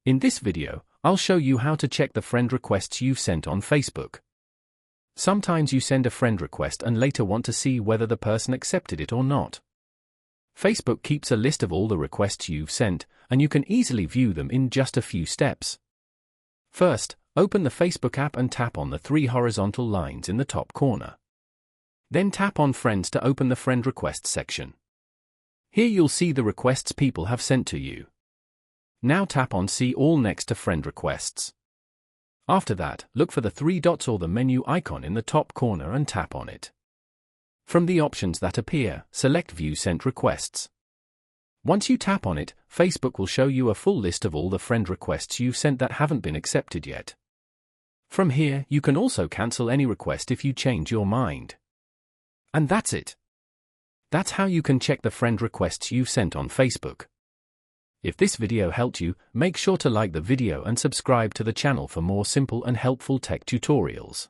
In this video, I'll show you how to check the friend requests you've sent on Facebook. Sometimes you send a friend request and later want to see whether the person accepted it or not. Facebook keeps a list of all the requests you've sent, and you can easily view them in just a few steps. First, open the Facebook app and tap on the 3 horizontal lines in the top corner. Then tap on Friends to open the Friend Requests section. Here you'll see the requests people have sent to you. Now tap on See All next to Friend Requests. After that, look for the 3 dots or the menu icon in the top corner and tap on it. From the options that appear, select View Sent Requests. Once you tap on it, Facebook will show you a full list of all the friend requests you've sent that haven't been accepted yet. From here, you can also cancel any request if you change your mind. And that's it. That's how you can check the friend requests you've sent on Facebook. If this video helped you, make sure to like the video and subscribe to the channel for more simple and helpful tech tutorials.